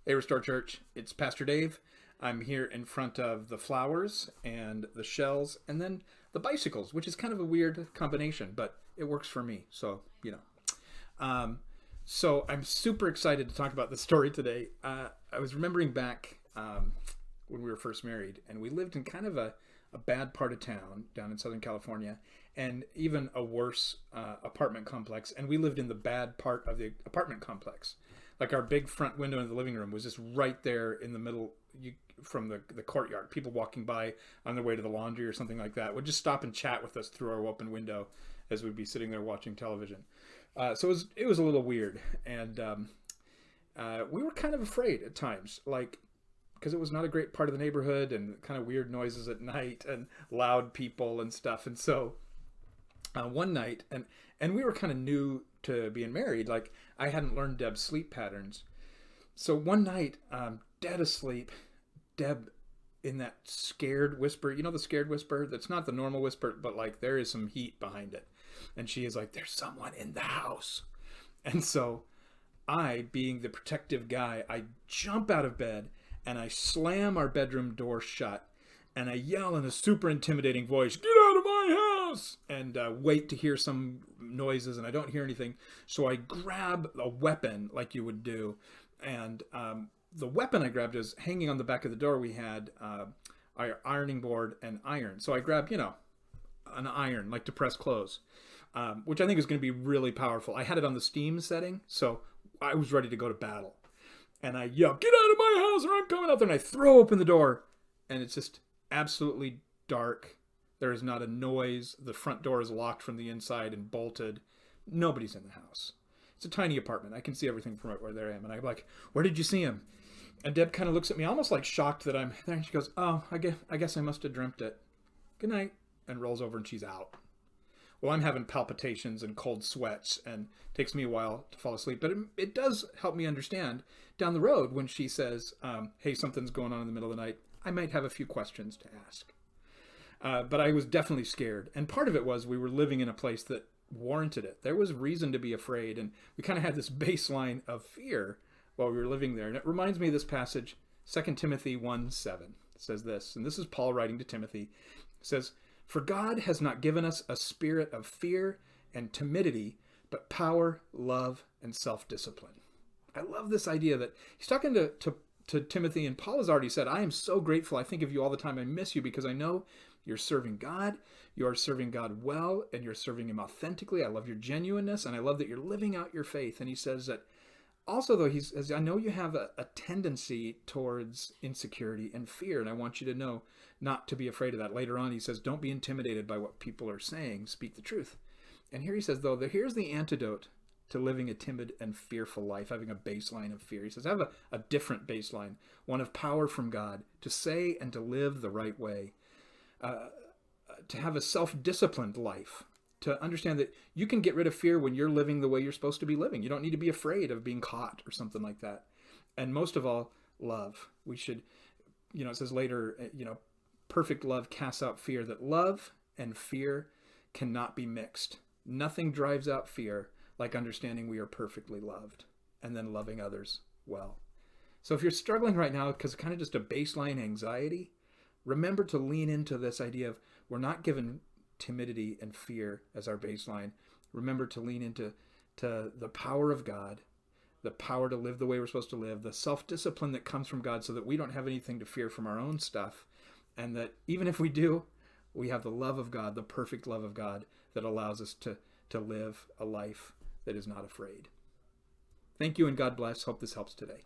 Hey, Restore Church, it's Pastor Dave. I'm here in front of the flowers and the shells and then the bicycles, which is kind of a weird combination, but it works for me. So I'm super excited to talk about this story today. I was remembering back when we were first married, and we lived in kind of a bad part of town down in Southern California, and even a worse apartment complex. And we lived in the bad part of the apartment complex. Like our big front window in the living room was just right there in the middle from the courtyard. People walking by on their way to the laundry or something like that would just stop and chat with us through our open window as we'd be sitting there watching television. So it was a little weird. And we were kind of afraid at times, because it was not a great part of the neighborhood and kind of weird noises at night and loud people and stuff. And so one night, and we were kind of new to being married. Like, I hadn't learned Deb's sleep patterns. So one night, dead asleep, Deb, in that scared whisper, the scared whisper, that's not the normal whisper, but like there is some heat behind it. And she is like, there's someone in the house. And so I, being the protective guy, I jump out of bed and I slam our bedroom door shut. And I yell in a super intimidating voice, "Get out of my house!" And wait to hear some noises, and I don't hear anything. So I grab a weapon like you would do. And the weapon I grabbed is hanging on the back of the door. We had our ironing board and iron. So I grabbed, an iron, like to press clothes, which I think is going to be really powerful. I had it on the steam setting, so I was ready to go to battle. And I yell, "Get out of my house or I'm coming out there!" And I throw open the door, and it's just absolutely dark. There is not a noise. The front door is locked from the inside and bolted. Nobody's in the house. It's a tiny apartment. I can see everything from right where I am. And I'm like, "Where did you see him?" And Deb kind of looks at me almost like shocked that I'm there. And she goes, "Oh, I guess I must have dreamt it. Good night." And rolls over and she's out. Well, I'm having palpitations and cold sweats, and it takes me a while to fall asleep. But it does help me understand down the road when she says, "Hey, something's going on in the middle of the night," I might have a few questions to ask. But I was definitely scared. And part of it was we were living in a place that warranted it. There was reason to be afraid. And we kind of had this baseline of fear while we were living there. And it reminds me of this passage, 2 Timothy 1:7. It says this, and this is Paul writing to Timothy. It says, "For God has not given us a spirit of fear and timidity, but power, love, and self-discipline." I love this idea that he's talking to Timothy, and Paul has already said, "I am so grateful. I think of you all the time. I miss you because I know you're serving God. You are serving God well, and you're serving him authentically. I love your genuineness, and I love that you're living out your faith." And he says that also, though, he says, "I know you have a tendency towards insecurity and fear, and I want you to know not to be afraid of that." Later on, he says, "Don't be intimidated by what people are saying. Speak the truth." And here he says, though, here's the antidote to living a timid and fearful life, having a baseline of fear. He says, have a different baseline, one of power from God, to say and to live the right way, to have a self-disciplined life, to understand that you can get rid of fear when you're living the way you're supposed to be living. You don't need to be afraid of being caught or something like that. And most of all, love. We should, it says later, perfect love casts out fear, that love and fear cannot be mixed. Nothing drives out fear like understanding we are perfectly loved and then loving others well. So if you're struggling right now because kind of just a baseline anxiety, remember to lean into this idea of we're not given timidity and fear as our baseline. Remember to lean into the power of God, the power to live the way we're supposed to live, the self-discipline that comes from God so that we don't have anything to fear from our own stuff. And that even if we do, we have the love of God, the perfect love of God that allows us to live a life that is not afraid. Thank you and God bless. Hope this helps today.